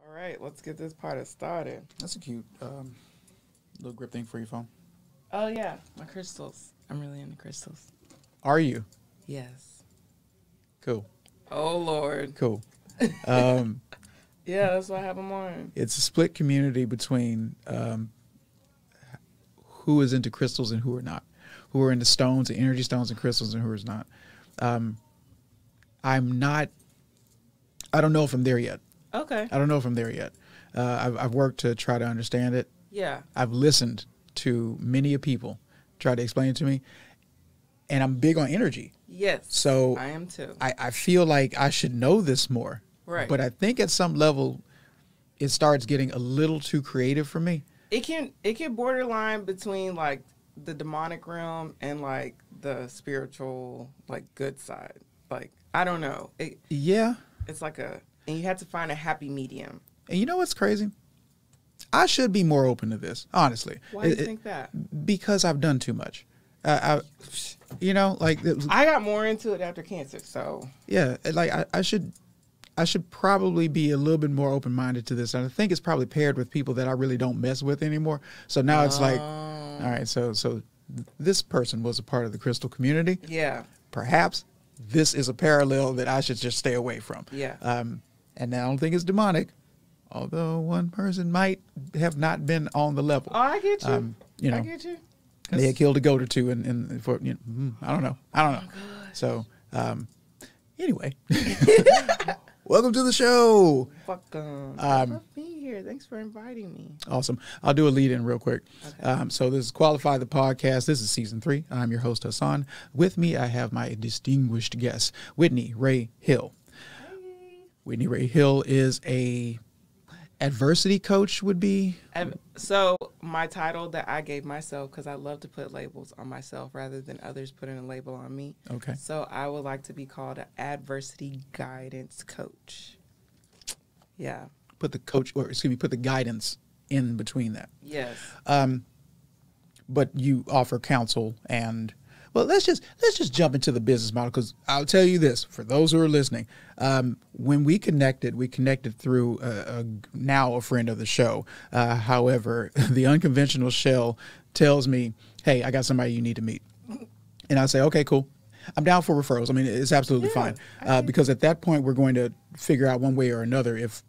All right, let's get this party started. That's a cute little grip thing for your phone. Oh, yeah, my crystals. I'm really into crystals. Are you? Yes. Cool. Oh, Lord. Cool. Yeah, that's why I have them on. It's a split community between who is into crystals and who are not. Who are into stones and energy stones and crystals and who is not. I'm not. I don't know if I'm there yet. Okay. I don't know if I'm there yet. I've worked to try to understand it. Yeah. I've listened to many people try to explain it to me, and I'm big on energy. Yes. So I am too. I feel like I should know this more. Right. But I think at some level, it starts getting a little too creative for me. It can borderline between like the demonic realm and like the spiritual, like good side. Like, I don't know. Yeah. It's like and you have to find a happy medium. And you know what's crazy? I should be more open to this, honestly. Why do you think that? Because I've done too much. I got more into it after cancer, so. Yeah, like I should probably be a little bit more open-minded to this. And I think it's probably paired with people that I really don't mess with anymore. So now it's like, all right, so this person was a part of the crystal community. Yeah. Perhaps this is a parallel that I should just stay away from. Yeah. And I don't think it's demonic, although one person might have not been on the level. Oh, I get you. You know, I get you. they had killed a goat or two, and for I don't know. Oh, so anyway, welcome to the show. Fuck them. I love being here. Thanks for inviting me. Awesome. I'll do a lead in real quick. Okay. So this is Qualify the Podcast. This is season 3. I'm your host, Hassan. With me, I have my distinguished guest, Whitney Rae Hill. Hey. Whitney Rae Hill is a adversity coach, would be. So my title that I gave myself, because I love to put labels on myself rather than others putting a label on me. Okay. So I would like to be called an adversity guidance coach. Yeah. Put the guidance in between that. Yes. But you offer counsel and, well, let's just jump into the business model, because I'll tell you this, for those who are listening, when we connected through now a friend of the show. However, the unconventional shell tells me, hey, I got somebody you need to meet. And I say, okay, cool. I'm down for referrals. I mean, it's absolutely fine. Because at that point, we're going to figure out one way or another if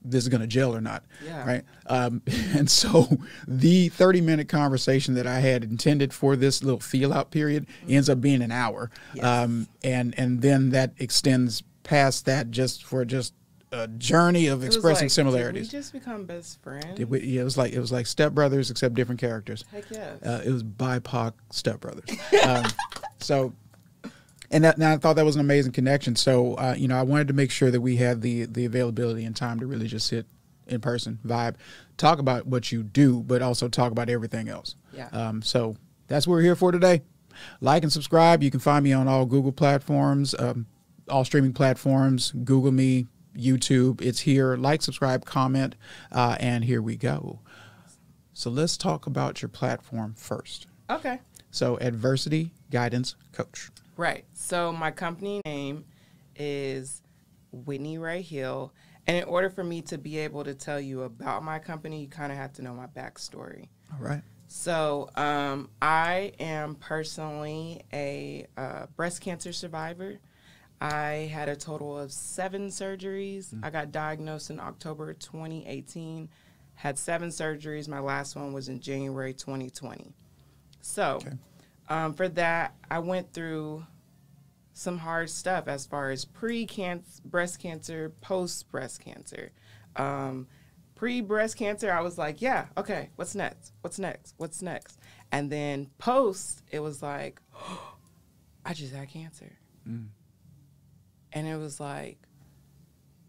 this is going to gel or not. Yeah. Right. And so the 30-minute conversation that I had intended for this little feel out period ends up being an hour. Yes. And then that extends past that just a journey of expressing similarities. Did we just become best friends? It was like stepbrothers except different characters. Heck yes. It was BIPOC stepbrothers. And I thought that was an amazing connection. So, I wanted to make sure that we had the availability and time to really just sit in person, vibe, talk about what you do, but also talk about everything else. Yeah. So that's what we're here for today. Like and subscribe. You can find me on all Google platforms, all streaming platforms. Google me, YouTube. It's here. Like, subscribe, comment, and here we go. So let's talk about your platform first. Okay. So Adversity Guidance Coach. Right. So my company name is Whitney Rae Hill. And in order for me to be able to tell you about my company, you kind of have to know my backstory. All right. So I am personally a breast cancer survivor. I had a total of 7 surgeries. I got diagnosed in October 2018, had 7 surgeries. My last one was in January 2020. So for that, I went through some hard stuff as far as breast cancer, post-breast cancer. Pre-breast cancer, I was like, yeah, okay, what's next? What's next? What's next? And then post, it was like, oh, I just had cancer. And it was like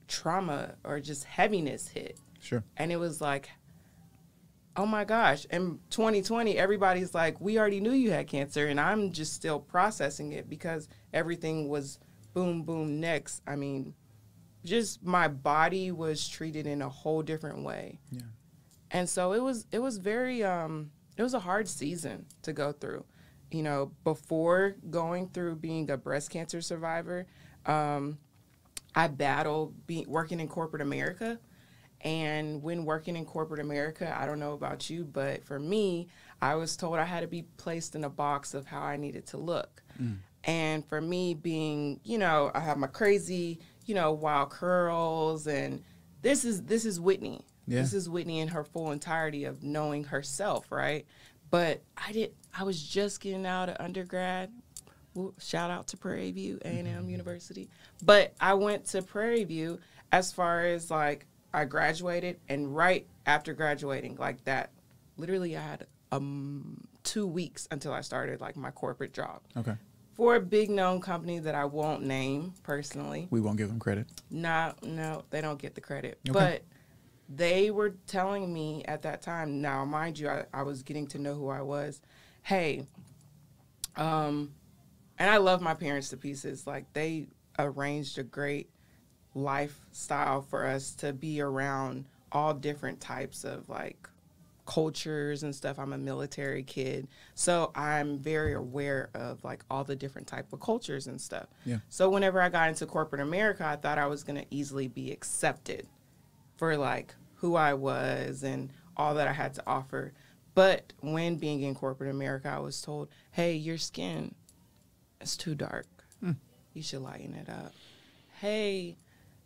trauma or just heaviness hit. Sure. And it was like, oh my gosh. In 2020, everybody's like, we already knew you had cancer. And I'm just still processing it because everything was boom, boom, next. I mean, just my body was treated in a whole different way. Yeah. And so it was very, it was a hard season to go through. You know, before going through being a breast cancer survivor, I battled working in corporate America. And when working in corporate America, I don't know about you, but for me, I was told I had to be placed in a box of how I needed to look. And for me being, you know, I have my crazy, you know, wild curls, and this is Whitney. Yeah. This is Whitney in her full entirety of knowing herself, right? But I was just getting out of undergrad. Well, shout out to Prairie View, A&M University. But I went to Prairie View as far as like I graduated, and right after graduating, like that, literally I had 2 weeks until I started like my corporate job. Okay. For a big known company that I won't name personally. We won't give them credit. No, they don't get the credit. Okay. But they were telling me at that time, now mind you, I was getting to know who I was. Hey, and I love my parents to pieces. Like they arranged a great lifestyle for us to be around all different types of like cultures and stuff. I'm a military kid, so I'm very aware of like all the different type of cultures and stuff. Yeah. So whenever I got into corporate America, I thought I was going to easily be accepted for like who I was and all that I had to offer. But when being in corporate America, I was told, hey, your skin is too dark. You should lighten it up. Hey,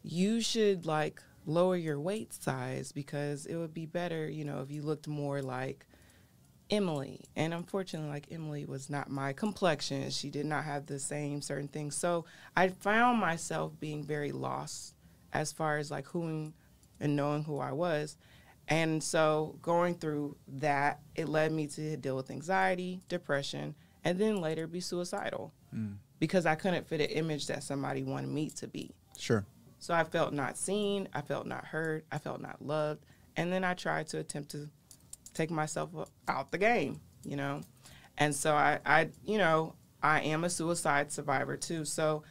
you should like lower your weight size because it would be better, you know, if you looked more like Emily. And unfortunately, like Emily was not my complexion. She did not have the same certain things. So I found myself being very lost as far as like who and knowing who I was. And so going through that, it led me to deal with anxiety, depression, and then later be suicidal because I couldn't fit an image that somebody wanted me to be. Sure. So I felt not seen, I felt not heard, I felt not loved, and then I tried to attempt to take myself out the game, you know. And so I you know, I am a suicide survivor too. So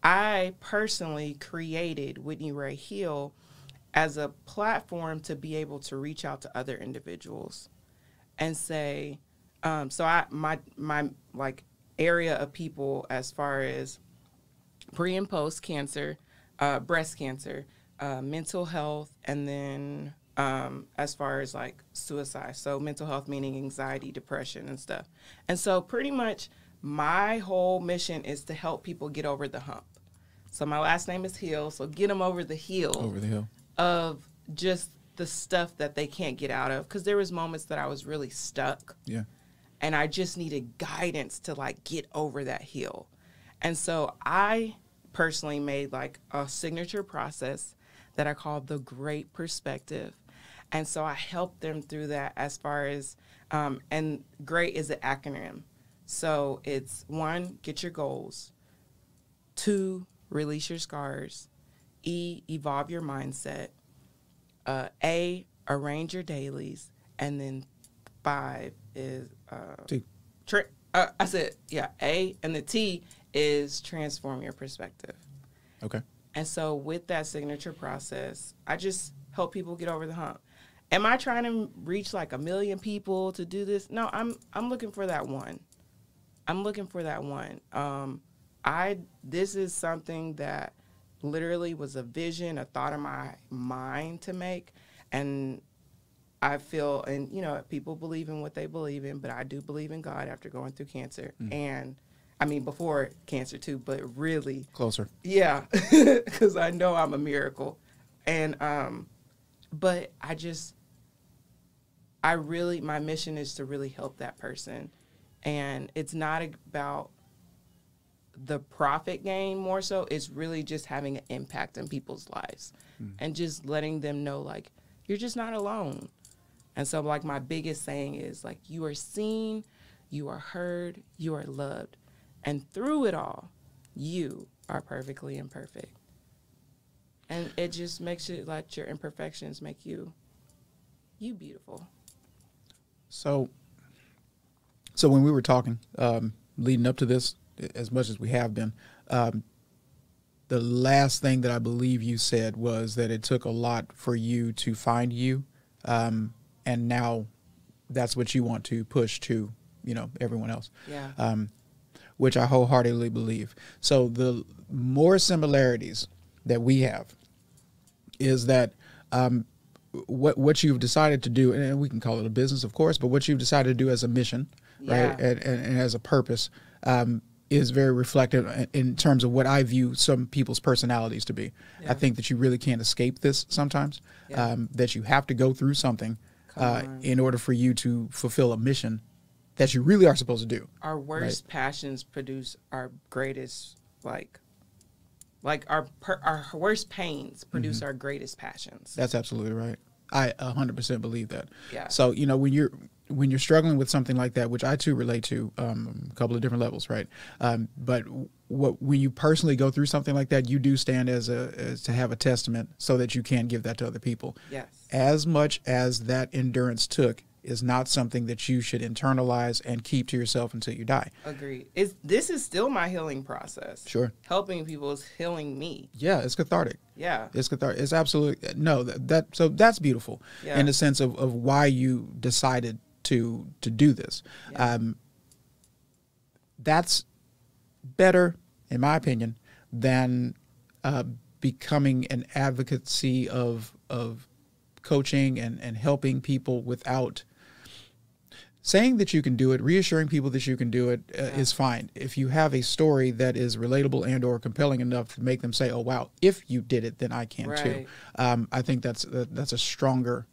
I personally created Whitney Rae Hill as a platform to be able to reach out to other individuals and say, so my like area of people as far as pre and post cancer, breast cancer, mental health, and then as far as like suicide. So mental health meaning anxiety, depression, and stuff. And so pretty much my whole mission is to help people get over the hump. So my last name is Hill, so get them over the hill. Over the hill. Of just the stuff that they can't get out of. Because there was moments that I was really stuck. Yeah. And I just needed guidance to like get over that hill. And so I personally made like a signature process that I called the Great Perspective. And so I helped them through that as far as, and GREAT is an acronym. So it's 1, get your goals. 2, release your scars. E, evolve your mindset. A, arrange your dailies. And then 5 is, I said, yeah, A, and the T is transform your perspective. Okay. And so with that signature process, I just help people get over the hump. Am I trying to reach like 1 million people to do this? No, I'm looking for that one. I'm looking for that one. This is something that literally was a vision, a thought in my mind to make. And I feel, and you know, people believe in what they believe in, but I do believe in God after going through cancer. And I mean, before cancer too, but really closer. Yeah. Because I know I'm a miracle. And, but my mission is to really help that person. And it's not about the profit gain more so. It's really just having an impact in people's lives and just letting them know, like, you're just not alone. And so, like, my biggest saying is, like, you are seen, you are heard, you are loved. And through it all, you are perfectly imperfect. And it just makes it like your imperfections make you beautiful. So when we were talking, leading up to this, as much as we have been, the last thing that I believe you said was that it took a lot for you to find you, and now that's what you want to push to, you know, everyone else. Yeah. Which I wholeheartedly believe. So the more similarities that we have is that what you've decided to do, and we can call it a business, of course, but what you've decided to do as a mission, right, and as a purpose, is very reflective in terms of what I view some people's personalities to be. I think that you really can't escape this sometimes, that you have to go through something in order for you to fulfill a mission that you really are supposed to do. Our worst passions produce our greatest, like our worst pains produce our greatest passions. That's absolutely right. I 100% believe that. Yeah. So, you know, when you're struggling with something like that, which I too relate to, a couple of different levels, right? But when you personally go through something like that, you do stand as to have a testament so that you can give that to other people. Yes. As much as that endurance took is not something that you should internalize and keep to yourself until you die. Agreed. This is still my healing process. Sure. Helping people is healing me. Yeah, it's cathartic. Yeah. It's cathartic. It's absolutely, no, so that's beautiful in the sense of why you decided to do this. Yeah. That's better, in my opinion, than becoming an advocacy of coaching and helping people without saying that you can do it, reassuring people that you can do it is fine. If you have a story that is relatable and or compelling enough to make them say, oh, wow, if you did it, then I can too. I think that's a stronger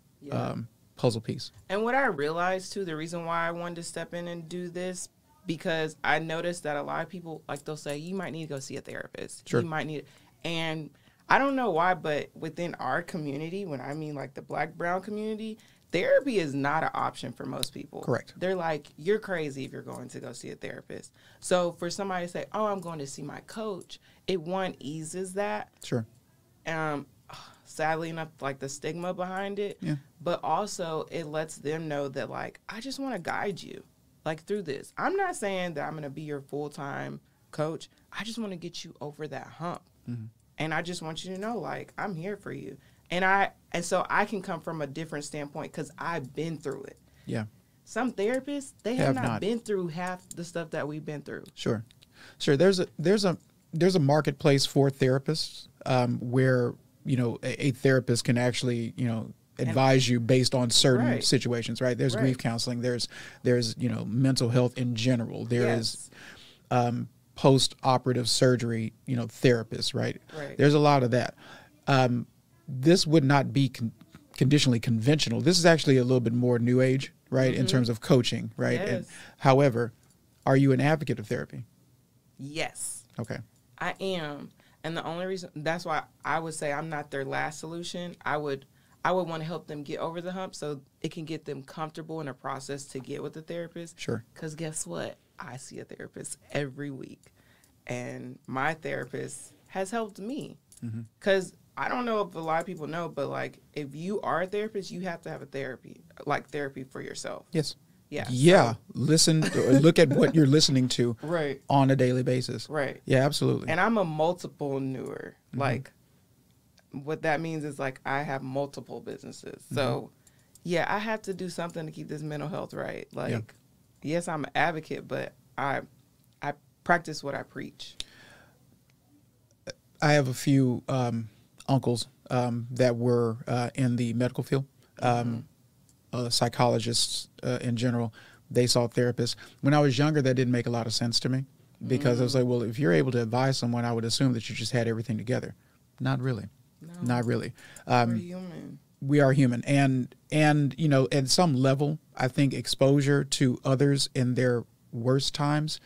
puzzle piece. And what I realized too, the reason why I wanted to step in and do this, because I noticed that a lot of people, like, they'll say, you might need to go see a therapist. Sure. You might need, and I don't know why, but within our community, when I mean like the Black, brown community, therapy is not an option for most people. Correct. They're like, you're crazy if you're going to go see a therapist. So for somebody to say, oh, I'm going to see my coach, it eases that. Sure. Sadly enough, like the stigma behind it. Yeah. But also it lets them know that, like, I just want to guide you, like, through this. I'm not saying that I'm going to be your full-time coach. I just want to get you over that hump. Mm-hmm. And I just want you to know, like, I'm here for you. And so I can come from a different standpoint because I've been through it. Yeah. Some therapists, they have not been through half the stuff that we've been through. Sure. There's a marketplace for therapists where, you know, a therapist can actually, you know, advise you based on certain situations, right? There's grief counseling. There's, you know, mental health in general. There is post-operative surgery, you know, therapists, right? There's a lot of that. This would not be conditionally conventional. This is actually a little bit more new age, right, in terms of coaching, right? Yes. And, however, are you an advocate of therapy? Yes. Okay. I am. And the only reason, that's why I would say I'm not their last solution. I would want to help them get over the hump so it can get them comfortable in a process to get with the therapist. Sure. Because guess what? I see a therapist every week. And my therapist has helped me. Because I don't know if a lot of people know, but, like, if you are a therapist, you have to have a therapy for yourself. Yes. Yeah. Yeah. So. Listen, look at what you're listening to on a daily basis. Right. Yeah, absolutely. And I'm a multiple newer. Like, what that means is, like, I have multiple businesses. So, yeah, I have to do something to keep this mental health right. Like, yes, I'm an advocate, but I practice what I preach. I have a few uncles that were in the medical field, psychologists in general. They saw therapists. When I was younger, that didn't make a lot of sense to me because I was like, well, if you're able to advise someone, I would assume that you just had everything together. Not really. No. Not really. We're human. We are human. And, you know, at some level, I think exposure to others in their worst times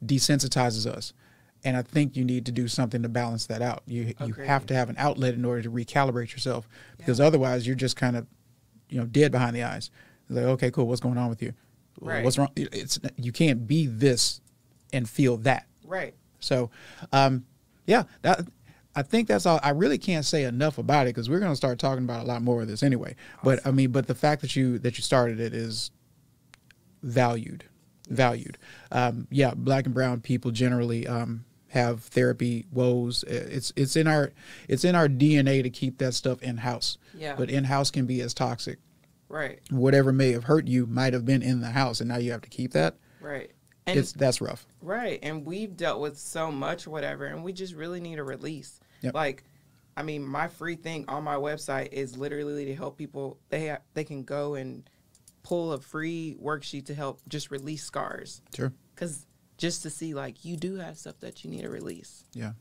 desensitizes us. And I think you need to do something to balance that out. You have to have an outlet in order to recalibrate yourself because otherwise you're just kind of, you know, dead behind the eyes. It's like, okay, cool. What's going on with you? Right. What's wrong? You can't be this and feel that. Right. So, I think that's all. I really can't say enough about it because we're going to start talking about a lot more of this anyway. Awesome. But the fact that you started it is valued. Black and brown people generally have therapy woes. It's in our DNA to keep that stuff in house. Yeah. But in house can be as toxic. Right. Whatever may have hurt you might have been in the house, and now you have to keep that. Right. That's rough. Right. And we've dealt with so much, whatever, and we just really need a release. Yep. Like, I mean, my free thing on my website is literally to help people. They can go and pull a free worksheet to help just release scars. Sure. Because just to see, like, you do have stuff that you need to release. Yeah.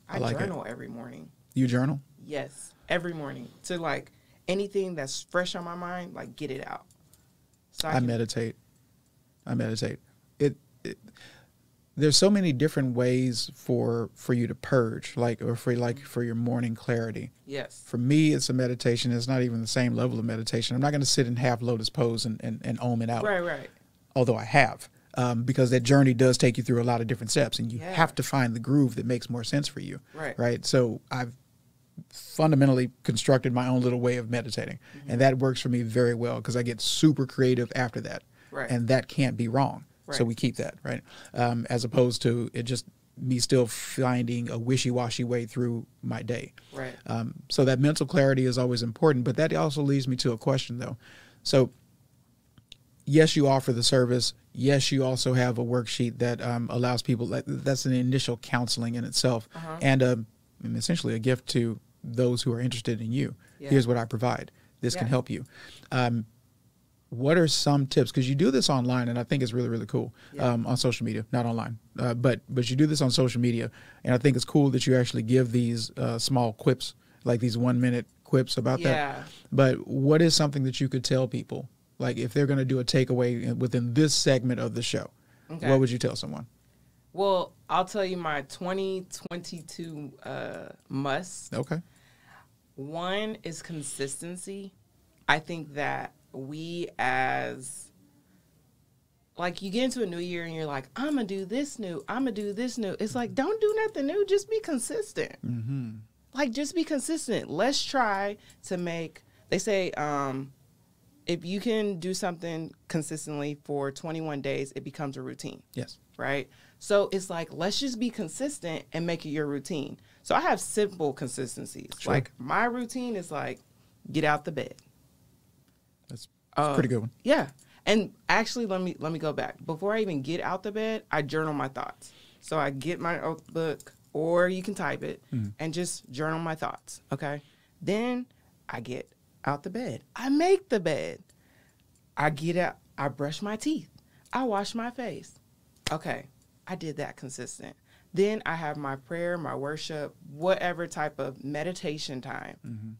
I like journal every morning. You journal? Yes, every morning. To, like, anything that's fresh on my mind, like, get it out. So I meditate. There's so many different ways for you to purge, for your morning clarity. Yes. For me, it's a meditation. It's not even the same level of meditation. I'm not going to sit in half lotus pose and ohm it out. Right. Although I have, because that journey does take you through a lot of different steps, and you have to find the groove that makes more sense for you. Right. So I've fundamentally constructed my own little way of meditating, and that works for me very well because I get super creative after that. Right. And that can't be wrong. Right. So we keep that, right? As opposed to it just me still finding a wishy-washy way through my day. Right. So that mental clarity is always important, but that also leads me to a question, though. So yes, you offer the service. Yes, you also have a worksheet that allows people, that's an initial counseling in itself, and essentially a gift to those who are interested in you. Yeah. Here's what I provide. This can help you. What are some tips? Because you do this online, and I think it's really, really cool on social media, not online, but you do this on social media, and I think it's cool that you actually give these small quips, like these 1-minute quips about that. But what is something that you could tell people, like if they're going to do a takeaway within this segment of the show? Okay. What would you tell someone? Well, I'll tell you my 2022 must. Okay. One is consistency. I think that we as, like, you get into a new year and you're like, I'm going to do this new. I'm going to do this new. It's like, don't do nothing new. Just be consistent. Mm-hmm. Like, just be consistent. Let's try to make, they say, if you can do something consistently for 21 days, it becomes a routine. Yes. Right? So it's like, let's just be consistent and make it your routine. So I have simple consistencies. Sure. Like, my routine is like, get out the bed. That's a pretty good one. Yeah. And actually, let me go back. Before I even get out the bed, I journal my thoughts. So I get my notebook, or you can type it, and just journal my thoughts, okay? Then I get out the bed. I make the bed. I get out. I brush my teeth. I wash my face. Okay. I did that consistent. Then I have my prayer, my worship, whatever type of meditation time. Mm-hmm.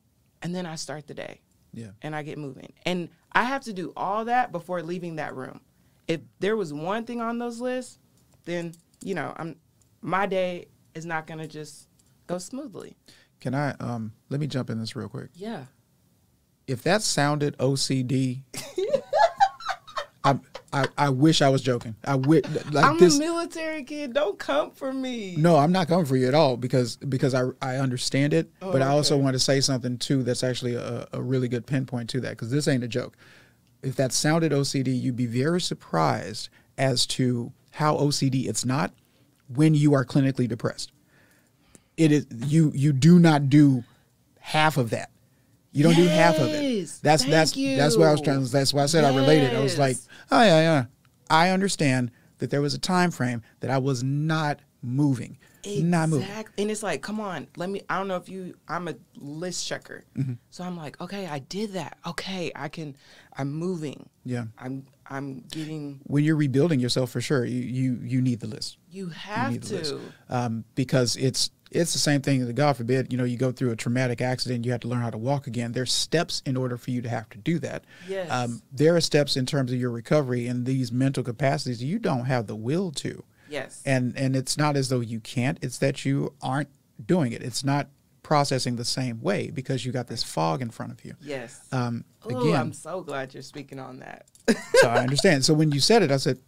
And then I start the day. Yeah. And I get moving. And I have to do all that before leaving that room. If there was one thing on those lists, then, you know, my day is not going to just go smoothly. Can I, let me jump in this real quick. Yeah. If that sounded OCD, I wish I was joking. I'm a military kid. Don't come for me. No, I'm not coming for you at all because I understand it. But I also want to say something, too, that's actually a really good pinpoint to that, because this ain't a joke. If that sounded OCD, you'd be very surprised as to how OCD it's not when you are clinically depressed. It is you do not do half of that. You don't do half of it. That's what I was trying to. That's why I said I related. I was like, oh yeah. I understand that there was a time frame that I was not moving. Exactly. Not moving. And it's like, come on, I don't know if I'm a list checker. Mm-hmm. So I'm like, okay, I did that. Okay, I'm moving. Yeah. I'm getting. When you're rebuilding yourself, for sure, you need the list. You have to. Because it's the same thing that, God forbid, you go through a traumatic accident, you have to learn how to walk again. There's steps in order for you to have to do that. Yes. There are steps in terms of your recovery and these mental capacities you don't have the will to. Yes. And it's not as though you can't, it's that you aren't doing it. It's not processing the same way because you got this fog in front of you. Yes. Again, I'm so glad you're speaking on that. So I understand. So when you said it, I said,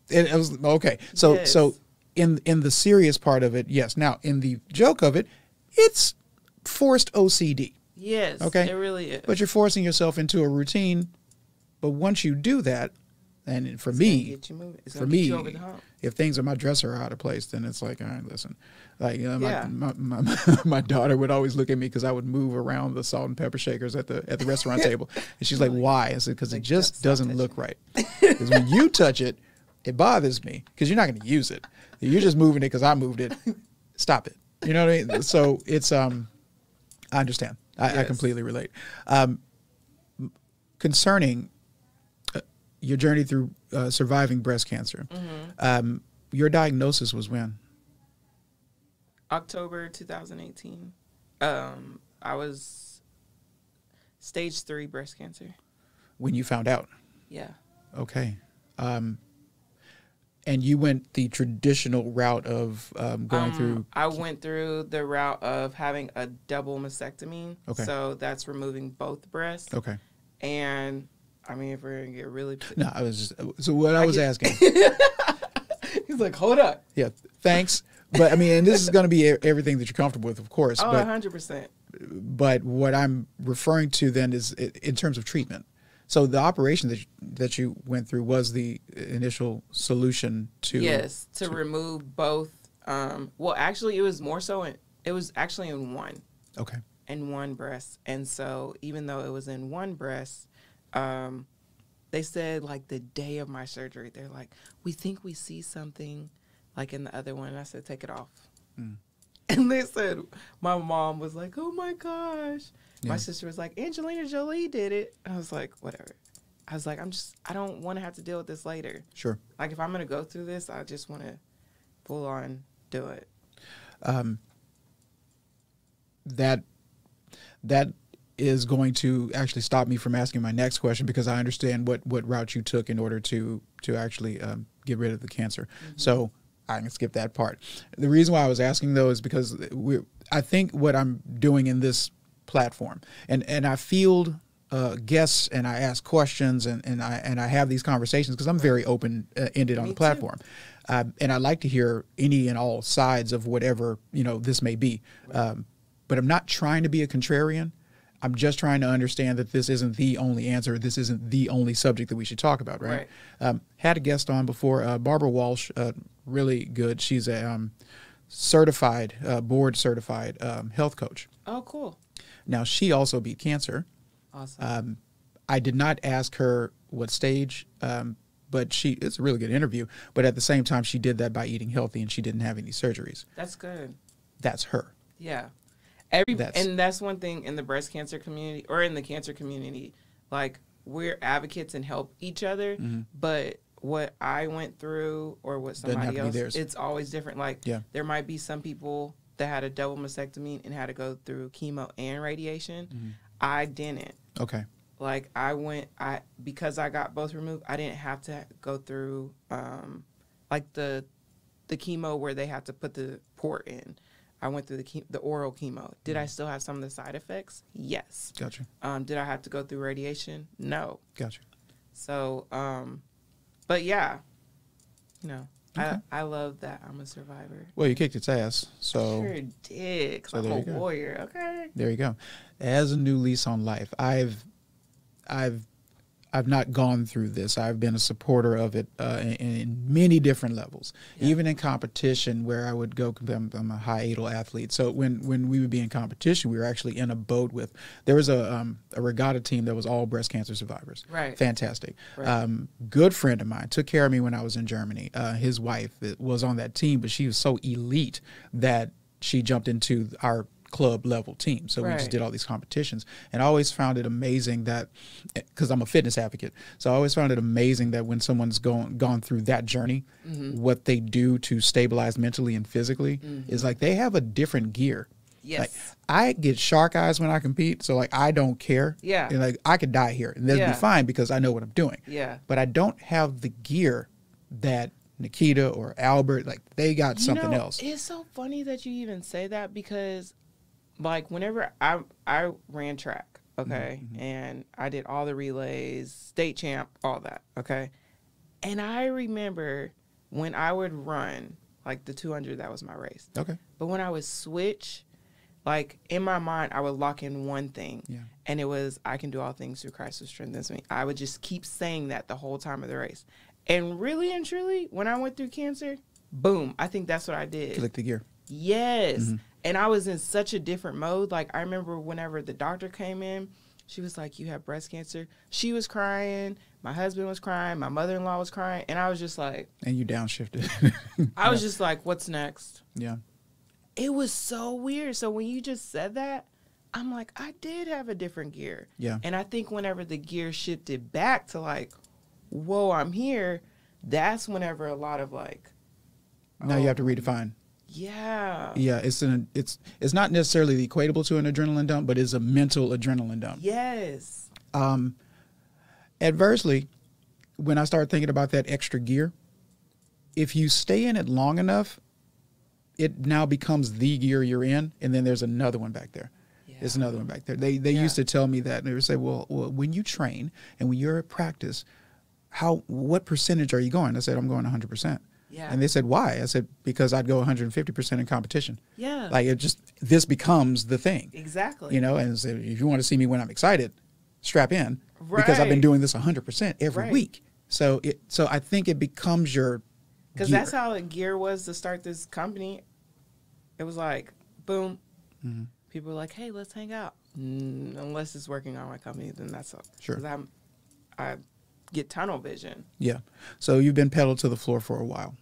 it was okay. So, yes. So in the serious part of it, yes. Now, in the joke of it, it's forced OCD. Yes, okay? It really is. But you're forcing yourself into a routine. But once you do that, and for me, get you moving. It's gonna get you over the hump. If things on my dresser are out of place, then it's like, all right, listen. Like my daughter would always look at me because I would move around the salt and pepper shakers at the restaurant table, and she's like, "Why?" I said, "Because it just doesn't look right. Because when you touch it, it bothers me because you're not going to use it. You're just moving it because I moved it. Stop it. You know what I mean? So it's I understand. I Yes. completely relate. Concerning your journey through surviving breast cancer, your diagnosis was when? October 2018. I was stage 3 breast cancer. When you found out. Yeah. Okay. And you went the traditional route of going through. I went through the route of having a double mastectomy. Okay. So that's removing both breasts. Okay. And I mean, if we're gonna get really, No, I was just, so what I was asking. He's like, hold up. Yeah, thanks. But I mean, and this is going to be everything that you're comfortable with, of course. Oh, but 100%. But what I'm referring to then is in terms of treatment. So the operation that you went through was the initial solution to to remove both. Well, actually, it was more so. It was actually in one. Okay. In one breast, and so even though it was in one breast, they said like the day of my surgery, they're like, we think we see something like in the other one. And I said, take it off. And they said, my mom was like, oh my gosh. Yeah. My sister was like, Angelina Jolie did it. I was like, whatever. I was like, I don't want to have to deal with this later. Sure. Like if I'm going to go through this, I just want to full on do it. That is going to actually stop me from asking my next question, because I understand what route you took in order to actually get rid of the cancer. So I can skip that part. The reason why I was asking, though, is because I think what I'm doing in this platform, and I field guests and I ask questions and I have these conversations because I'm very open-ended on the platform. And I like to hear any and all sides of whatever, this may be. But I'm not trying to be a contrarian. I'm just trying to understand that this isn't the only answer. This isn't the only subject that we should talk about, right? Had a guest on before, Barbara Walsh, really good. She's a certified, board-certified health coach. Oh, cool. Now, she also beat cancer. Awesome. I did not ask her what stage, but it's a really good interview. But at the same time, she did that by eating healthy, and she didn't have any surgeries. That's good. That's her. Yeah. And that's one thing in the breast cancer community, or in the cancer community, like we're advocates and help each other, but what I went through or what somebody else, it's always different. Like there might be some people that had a double mastectomy and had to go through chemo and radiation. I didn't. Okay. Like because I got both removed, I didn't have to go through like the chemo where they have to put the port in. I went through the oral chemo. Did I still have some of the side effects? Yes. Gotcha. Did I have to go through radiation? No. Gotcha. So, but yeah, okay. I love that I'm a survivor. Well, you kicked its ass. So Sure did. So I'm a warrior. Okay. There you go. As a new lease on life, I've not gone through this. I've been a supporter of it in many different levels, even in competition where I would go. I'm a high ADL athlete. So when we would be in competition, we were actually in a boat there was a regatta team that was all breast cancer survivors. Right. Fantastic. Right. Good friend of mine took care of me when I was in Germany. His wife was on that team, but she was so elite that she jumped into our club level team. So we just did all these competitions, and I always found it amazing that, because I'm a fitness advocate, so I always found it amazing that when someone's gone through that journey, what they do to stabilize mentally and physically is like they have a different gear. Yes. Like I get shark eyes when I compete, so like I don't care. Yeah. And like I could die here and that'd be fine because I know what I'm doing. Yeah. But I don't have the gear that Nikita or Albert, like they got something else. It's so funny that you even say that, because like whenever I ran track, okay, and I did all the relays, state champ, all that, okay, and I remember when I would run like the 200, that was my race, okay, but when I would switch, like in my mind I would lock in one thing, and it was I can do all things through Christ who strengthens me. I would just keep saying that the whole time of the race, and really and truly when I went through cancer, boom, I think that's what I did. Click the gear. Yes. And I was in such a different mode. Like, I remember whenever the doctor came in, she was like, you have breast cancer. She was crying. My husband was crying. My mother-in-law was crying. And I was just like... And you downshifted. I was just like, what's next? Yeah. it was so weird. So when you just said that, I'm like, I did have a different gear. Yeah. And I think whenever the gear shifted back to like, whoa, I'm here, that's whenever a lot of like, now you have to redefine. Yeah. Yeah, it's not necessarily equatable to an adrenaline dump, but it's a mental adrenaline dump. Yes. Adversely, when I start thinking about that extra gear, if you stay in it long enough, it now becomes the gear you're in, and then there's another one back there. Yeah. There's another one back there. They used to tell me that, and they would say, well, when you train and when you're at practice, what percentage are you going? I said, I'm going 100%. Yeah. And they said, why? I said, because I'd go 150% in competition. Yeah. Like this becomes the thing. Exactly. You know, and so if you want to see me when I'm excited, strap in. Right. Because I've been doing this 100% every week. So I think it becomes your Because that's how the gear was to start this company. It was like, boom. Mm-hmm. People were like, hey, let's hang out. Unless it's working on my company, then that's all. Sure. Because I get tunnel vision. Yeah. So you've been pedaled to the floor for a while.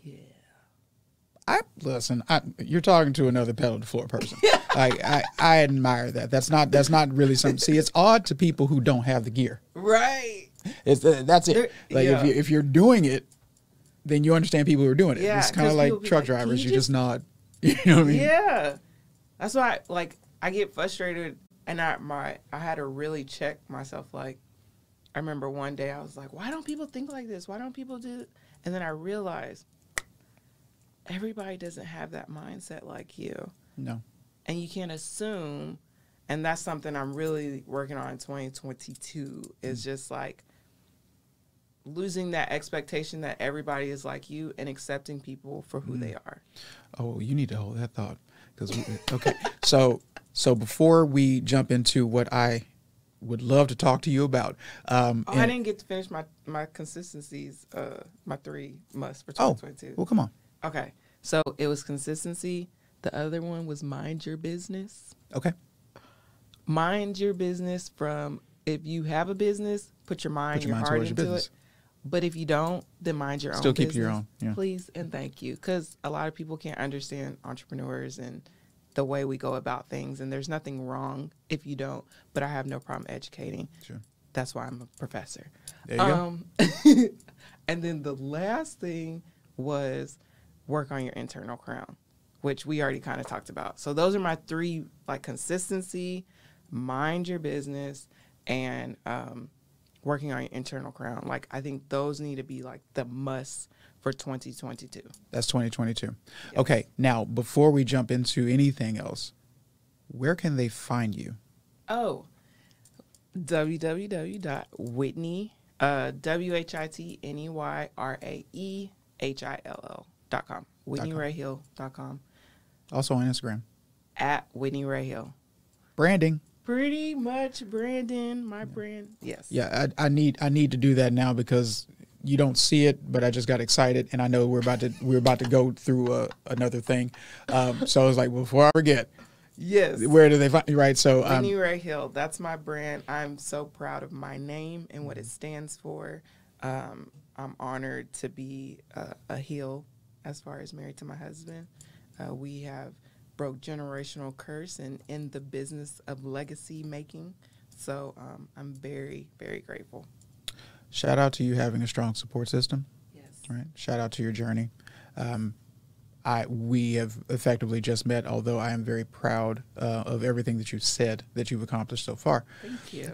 Yeah. Listen, you're talking to another pedal to the floor person. I admire that. That's not really something. See, it's odd to people who don't have the gear. Right. That's it. Like if you're doing it, then you understand people who are doing it. Yeah, it's kind of like truck drivers. You're just not, you know what I mean? Yeah. That's why, I get frustrated, and I had to really check myself. Like, I remember one day I was like, why don't people think like this? Why don't people do it? And then I realized everybody doesn't have that mindset like you. No. And you can't assume, and that's something I'm really working on in 2022, is just like losing that expectation that everybody is like you and accepting people for who they are. Oh, you need to hold that thought. Okay. So before we jump into what I would love to talk to you about. I didn't get to finish my consistencies, my 3 musts for 2022. Well, come on. Okay. So it was consistency. The other one was mind your business. Okay. Mind your business from, if you have a business, put your mind, your heart into it. But if you don't, then mind your own business. Still keep your own. Yeah. Please and thank you. Because a lot of people can't understand entrepreneurs and the way we go about things. And there's nothing wrong if you don't. But I have no problem educating. Sure. That's why I'm a professor. There you go. And then the last thing was work on your internal crown, which we already kind of talked about. So those are my 3, consistency, mind your business, and working on your internal crown. I think those need to be the must for 2022. That's 2022. Yes. Okay. Now, before we jump into anything else, where can they find you? Oh, www.whitney, WhitneyRaehill.com. WhitneyRaeHill.com. Also on Instagram. At Whitney Rae Hill. Branding. Pretty much Brandon, my brand. Yes. Yeah, I need to do that now because you don't see it, but I just got excited and I know we're about to go through another thing. So I was like, before I forget. Yes. Where do they find you? Right. So Whitney Rae Hill, that's my brand. I'm so proud of my name and what it stands for. I'm honored to be a Hill as far as married to my husband. We have broke generational curse and in the business of legacy making. So I'm very, very grateful. Shout out to you having a strong support system. Yes. Right. Shout out to your journey. We have effectively just met, although I am very proud of everything that you've said that you've accomplished so far. Thank you.